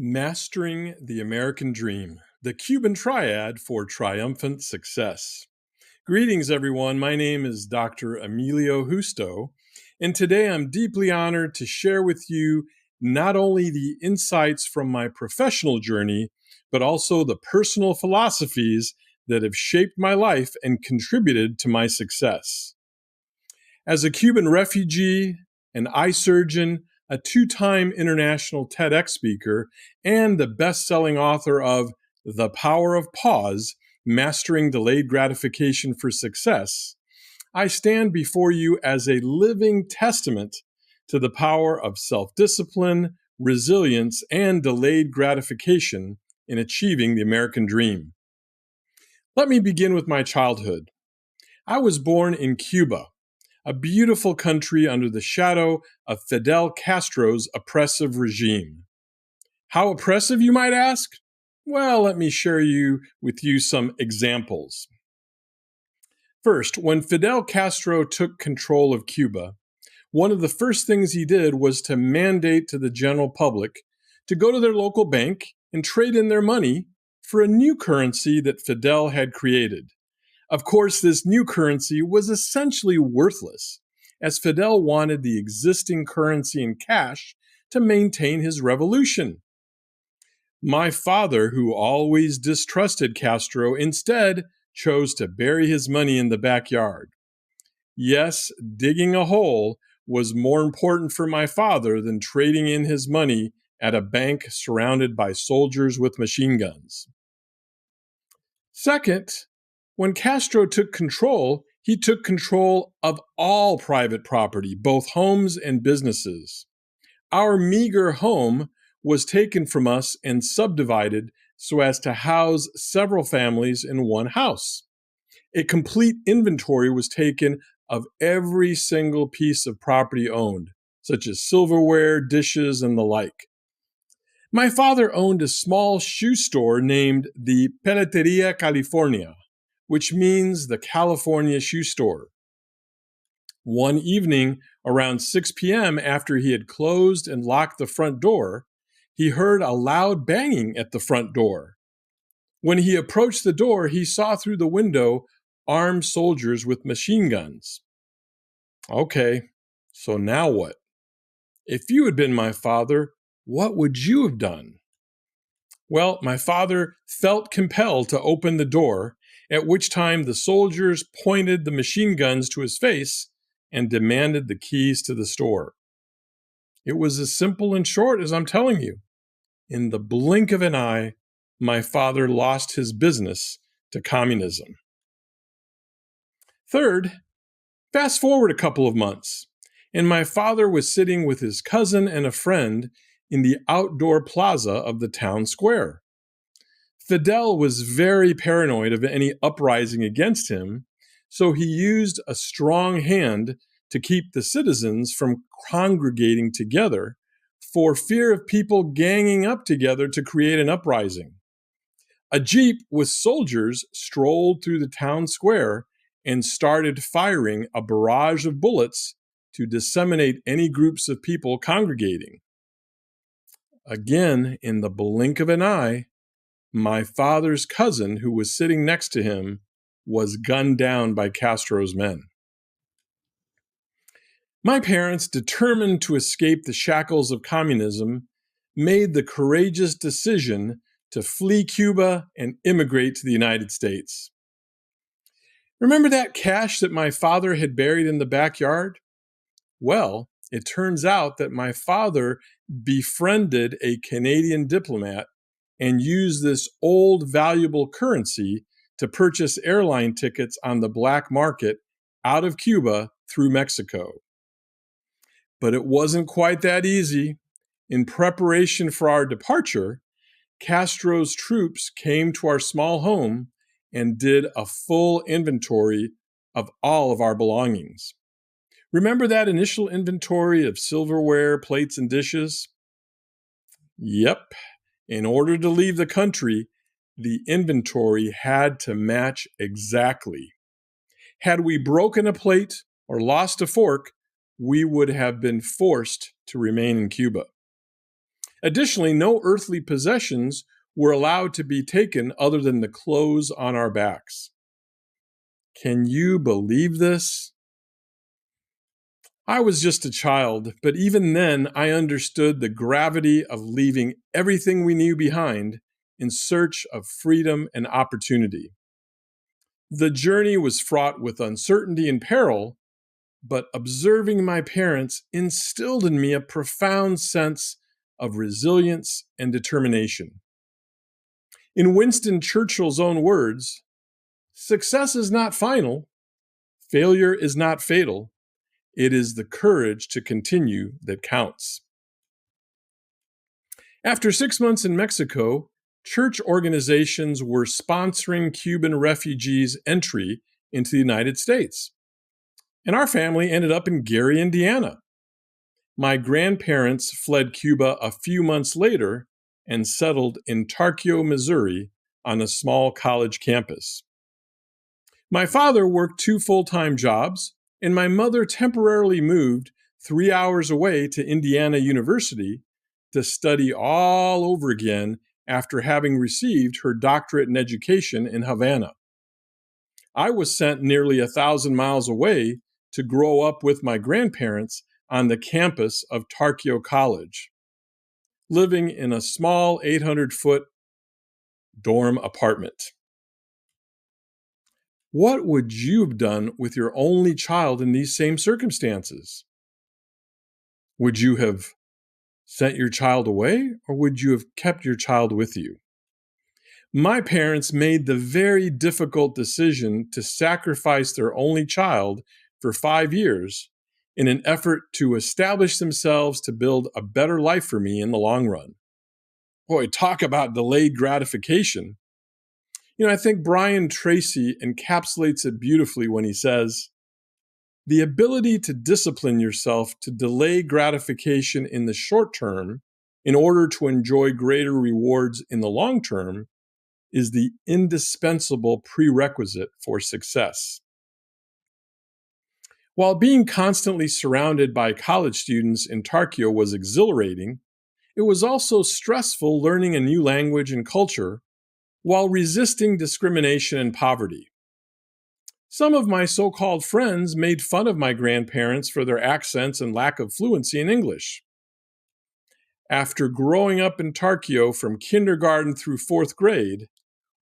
Mastering the American Dream, the Cuban Triad for Triumphant Success. Greetings, everyone. My name is Dr. Emilio Justo, and today I'm deeply honored to share with you not only the insights from my professional journey, but also the personal philosophies that have shaped my life and contributed to my success. As a Cuban refugee, an eye surgeon, a two-time international TEDx speaker, and the best-selling author of The Power of Pause, Mastering Delayed Gratification for Success, I stand before you as a living testament to the power of self-discipline, resilience, and delayed gratification in achieving the American dream. Let me begin with my childhood. I was born in Cuba, a beautiful country under the shadow of Fidel Castro's oppressive regime. How oppressive, you might ask? Well, let me share with you some examples. First, when Fidel Castro took control of Cuba, one of the first things he did was to mandate to the general public to go to their local bank and trade in their money for a new currency that Fidel had created. Of course, this new currency was essentially worthless, as Fidel wanted the existing currency in cash to maintain his revolution. My father, who always distrusted Castro, instead chose to bury his money in the backyard. Yes, digging a hole was more important for my father than trading in his money at a bank surrounded by soldiers with machine guns. Second, when Castro took control, he took control of all private property, both homes and businesses. Our meager home was taken from us and subdivided so as to house several families in one house. A complete inventory was taken of every single piece of property owned, such as silverware, dishes, and the like. My father owned a small shoe store named the Peleteria California, which means the California shoe store. One evening, around 6 p.m., after he had closed and locked the front door, he heard a loud banging at the front door. When he approached the door, he saw through the window armed soldiers with machine guns. Okay, so now what? If you had been my father, what would you have done? Well, my father felt compelled to open the door, at which time the soldiers pointed the machine guns to his face and demanded the keys to the store. It was as simple and short as I'm telling you. In the blink of an eye, my father lost his business to communism. Third, fast forward a couple of months, and my father was sitting with his cousin and a friend in the outdoor plaza of the town square. Fidel was very paranoid of any uprising against him, so he used a strong hand to keep the citizens from congregating together for fear of people ganging up together to create an uprising. A jeep with soldiers strolled through the town square and started firing a barrage of bullets to disseminate any groups of people congregating. Again, in the blink of an eye, my father's cousin, who was sitting next to him, was gunned down by Castro's men. My parents, determined to escape the shackles of communism, made the courageous decision to flee Cuba and immigrate to the United States. Remember that cash that my father had buried in the backyard? Well, it turns out that my father befriended a Canadian diplomat and used this old valuable currency to purchase airline tickets on the black market out of Cuba through Mexico. But it wasn't quite that easy. In preparation for our departure, Castro's troops came to our small home and did a full inventory of all of our belongings. Remember that initial inventory of silverware, plates, and dishes? Yep. In order to leave the country, the inventory had to match exactly. Had we broken a plate or lost a fork, we would have been forced to remain in Cuba. Additionally, no earthly possessions were allowed to be taken other than the clothes on our backs. Can you believe this? I was just a child, but even then I understood the gravity of leaving everything we knew behind in search of freedom and opportunity. The journey was fraught with uncertainty and peril, but observing my parents instilled in me a profound sense of resilience and determination. In Winston Churchill's own words, success is not final, failure is not fatal, it is the courage to continue that counts. After 6 months in Mexico, church organizations were sponsoring Cuban refugees' entry into the United States. And our family ended up in Gary, Indiana. My grandparents fled Cuba a few months later and settled in Tarkio, Missouri, on a small college campus. My father worked 2 full-time jobs, and my mother temporarily moved 3 hours away to Indiana University to study all over again after having received her doctorate in education in Havana. I was sent nearly 1,000 miles away to grow up with my grandparents on the campus of Tarkio College, living in a small 800-foot dorm apartment. What would you have done with your only child in these same circumstances? Would you have sent your child away, or would you have kept your child with you? My parents made the very difficult decision to sacrifice their only child for 5 years in an effort to establish themselves to build a better life for me in the long run. Boy, talk about delayed gratification. I think Brian Tracy encapsulates it beautifully when he says, the ability to discipline yourself to delay gratification in the short term in order to enjoy greater rewards in the long term is the indispensable prerequisite for success. While being constantly surrounded by college students in Tarkio was exhilarating, it was also stressful learning a new language and culture while resisting discrimination and poverty. Some of my so-called friends made fun of my grandparents for their accents and lack of fluency in English. After growing up in Tarkio from kindergarten through 4th grade,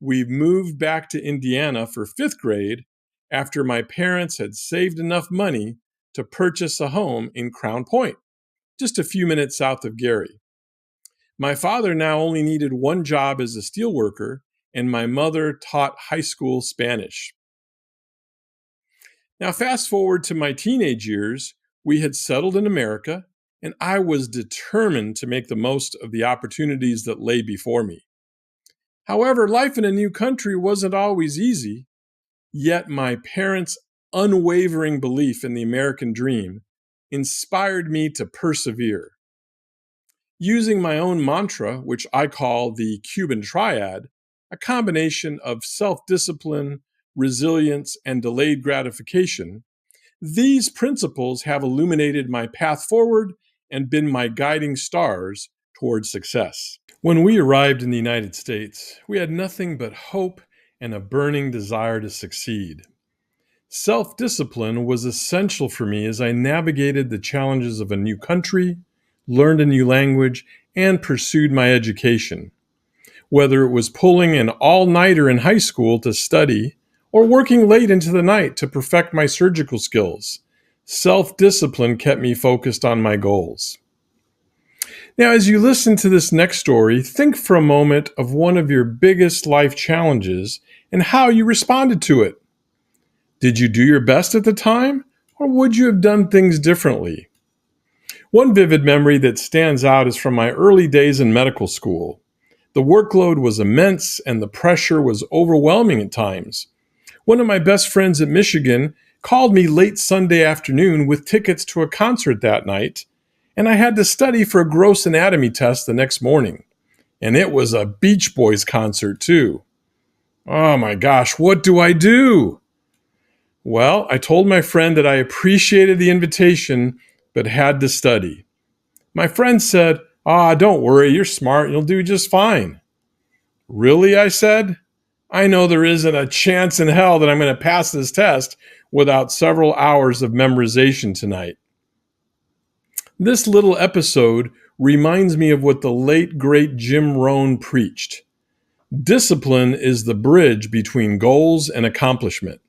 we moved back to Indiana for 5th grade after my parents had saved enough money to purchase a home in Crown Point, just a few minutes south of Gary. My father now only needed one job as a steelworker, and my mother taught high school Spanish. Now, fast forward to my teenage years, we had settled in America, and I was determined to make the most of the opportunities that lay before me. However, life in a new country wasn't always easy, yet my parents' unwavering belief in the American dream inspired me to persevere. Using my own mantra, which I call the Cuban Triad, a combination of self-discipline, resilience, and delayed gratification, these principles have illuminated my path forward and been my guiding stars towards success. When we arrived in the United States, we had nothing but hope and a burning desire to succeed. Self-discipline was essential for me as I navigated the challenges of a new country, learned a new language, and pursued my education. Whether it was pulling an all-nighter in high school to study or working late into the night to perfect my surgical skills, self-discipline kept me focused on my goals. Now, as you listen to this next story, think for a moment of one of your biggest life challenges and how you responded to it. Did you do your best at the time, or would you have done things differently? One vivid memory that stands out is from my early days in medical school. The workload was immense and the pressure was overwhelming at times. One of my best friends at Michigan called me late Sunday afternoon with tickets to a concert that night, and I had to study for a gross anatomy test the next morning. And it was a Beach Boys concert too. Oh my gosh, what do I do? Well, I told my friend that I appreciated the invitation, but had to study. My friend said, Ah, don't worry, you're smart, you'll do just fine. Really, I said. I know there isn't a chance in hell that I'm going to pass this test without several hours of memorization tonight. This little episode reminds me of what the late, great Jim Rohn preached. Discipline is the bridge between goals and accomplishment.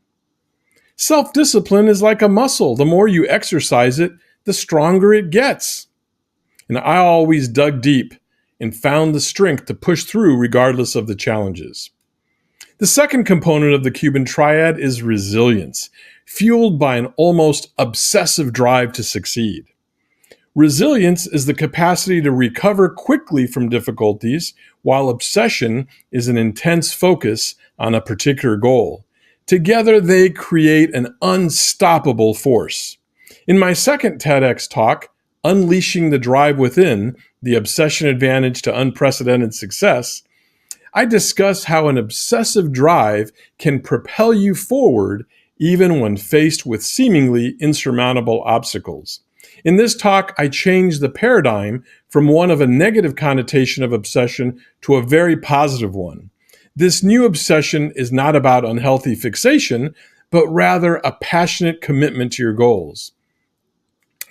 Self-discipline is like a muscle. The more you exercise it, the stronger it gets. And I always dug deep and found the strength to push through regardless of the challenges. The second component of the Cuban Triad is resilience, fueled by an almost obsessive drive to succeed. Resilience is the capacity to recover quickly from difficulties, while obsession is an intense focus on a particular goal. Together, they create an unstoppable force. In my second TEDx talk, Unleashing the Drive Within, the Obsession Advantage to Unprecedented Success, I discuss how an obsessive drive can propel you forward even when faced with seemingly insurmountable obstacles. In this talk, I changed the paradigm from one of a negative connotation of obsession to a very positive one. This new obsession is not about unhealthy fixation, but rather a passionate commitment to your goals.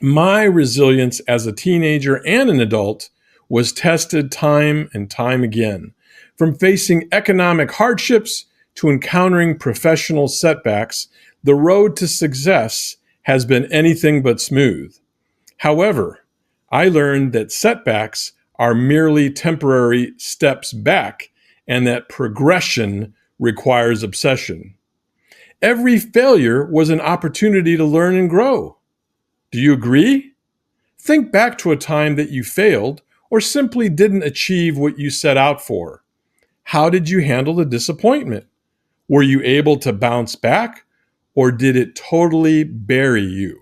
My resilience as a teenager and an adult was tested time and time again. From facing economic hardships to encountering professional setbacks, the road to success has been anything but smooth. However, I learned that setbacks are merely temporary steps back and that progression requires obsession. Every failure was an opportunity to learn and grow. Do you agree? Think back to a time that you failed or simply didn't achieve what you set out for. How did you handle the disappointment? Were you able to bounce back, or did it totally bury you?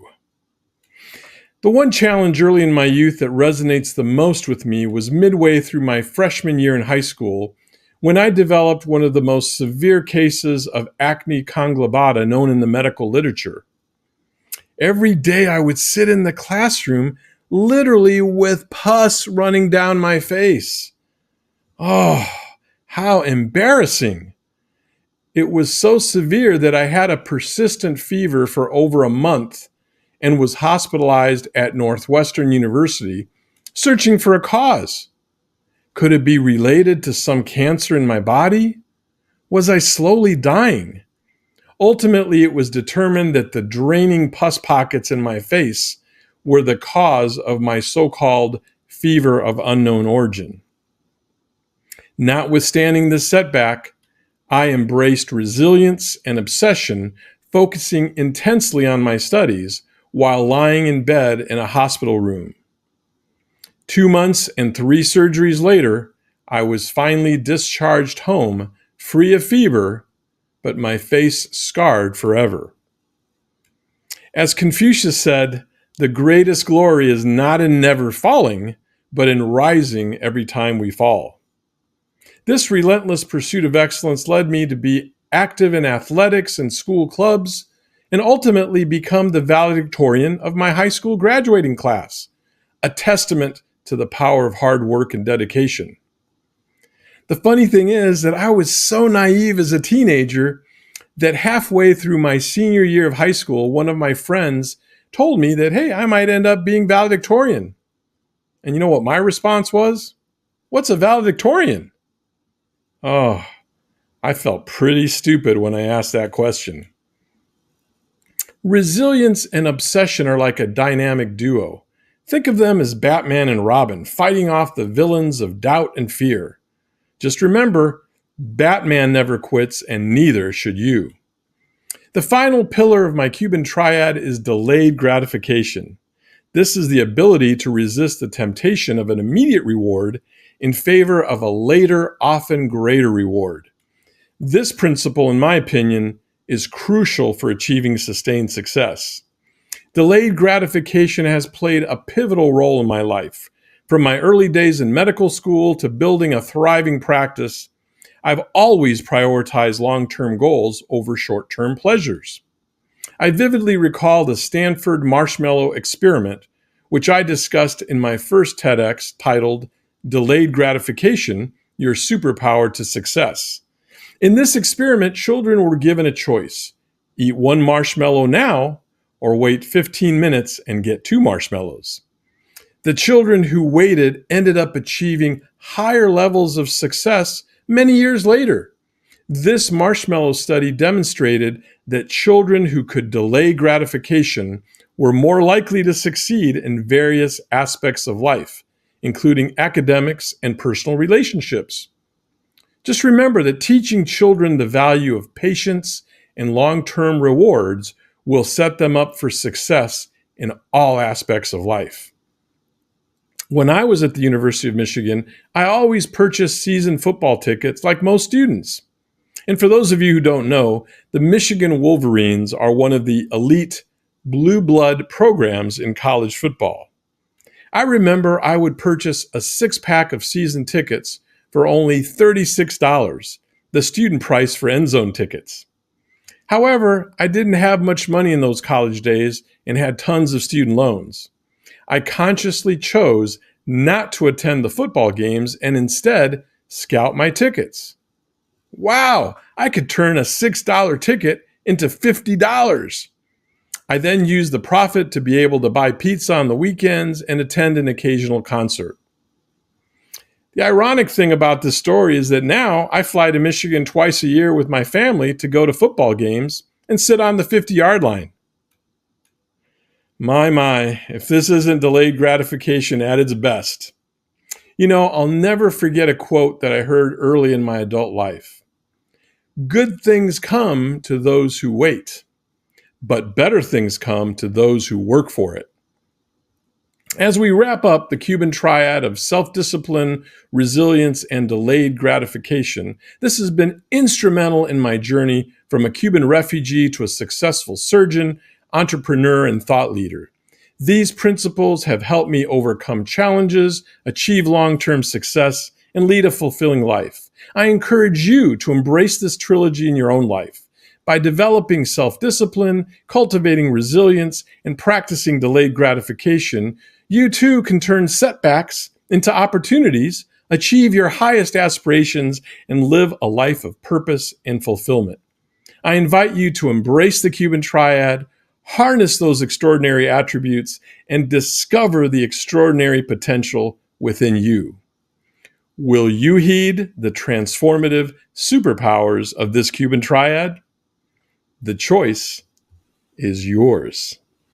The one challenge early in my youth that resonates the most with me was midway through my freshman year in high school when I developed one of the most severe cases of acne conglobata known in the medical literature. Every day I would sit in the classroom literally with pus running down my face. Oh, how embarrassing. It was so severe that I had a persistent fever for over a month and was hospitalized at Northwestern University, searching for a cause. Could it be related to some cancer in my body? Was I slowly dying? Ultimately, it was determined that the draining pus pockets in my face were the cause of my so-called fever of unknown origin. Notwithstanding this setback, I embraced resilience and obsession, focusing intensely on my studies while lying in bed in a hospital room. 2 months and 3 surgeries later, I was finally discharged home, free of fever, but my face scarred forever. As Confucius said, the greatest glory is not in never falling, but in rising every time we fall. This relentless pursuit of excellence led me to be active in athletics and school clubs, and ultimately become the valedictorian of my high school graduating class, a testament to the power of hard work and dedication. The funny thing is that I was so naive as a teenager that halfway through my senior year of high school, one of my friends told me that, hey, I might end up being valedictorian. And you know what my response was? What's a valedictorian? Oh, I felt pretty stupid when I asked that question. Resilience and obsession are like a dynamic duo. Think of them as Batman and Robin fighting off the villains of doubt and fear. Just remember, Batman never quits and neither should you. The final pillar of my Cuban Triad is delayed gratification. This is the ability to resist the temptation of an immediate reward in favor of a later, often greater reward. This principle, in my opinion, is crucial for achieving sustained success. Delayed gratification has played a pivotal role in my life. From my early days in medical school to building a thriving practice, I've always prioritized long-term goals over short-term pleasures. I vividly recall the Stanford marshmallow experiment, which I discussed in my first TEDx titled Delayed Gratification, Your Superpower to Success. In this experiment, children were given a choice: eat one marshmallow now or wait 15 minutes and get 2 marshmallows. The children who waited ended up achieving higher levels of success many years later. This marshmallow study demonstrated that children who could delay gratification were more likely to succeed in various aspects of life, including academics and personal relationships. Just remember that teaching children the value of patience and long-term rewards will set them up for success in all aspects of life. When I was at the University of Michigan, I always purchased season football tickets like most students. And for those of you who don't know, the Michigan Wolverines are one of the elite blue blood programs in college football. I remember I would purchase a 6-pack of season tickets for only $36, the student price for end zone tickets. However, I didn't have much money in those college days and had tons of student loans. I consciously chose not to attend the football games and instead scout my tickets. Wow, I could turn a $6 ticket into $50. I then used the profit to be able to buy pizza on the weekends and attend an occasional concert. The ironic thing about this story is that now I fly to Michigan twice a year with my family to go to football games and sit on the 50-yard line. My, if this isn't delayed gratification at its best. You know, I'll never forget a quote that I heard early in my adult life. Good things come to those who wait, but better things come to those who work for it. As we wrap up the Cuban Triad of self-discipline, resilience, and delayed gratification, this has been instrumental in my journey from a Cuban refugee to a successful surgeon, entrepreneur, and thought leader. These principles have helped me overcome challenges, achieve long-term success, and lead a fulfilling life. I encourage you to embrace this trilogy in your own life. By developing self-discipline, cultivating resilience, and practicing delayed gratification, you too can turn setbacks into opportunities, achieve your highest aspirations, and live a life of purpose and fulfillment. I invite you to embrace the Cuban Triad, harness those extraordinary attributes, and discover the extraordinary potential within you. Will you heed the transformative superpowers of this Cuban Triad? The choice is yours.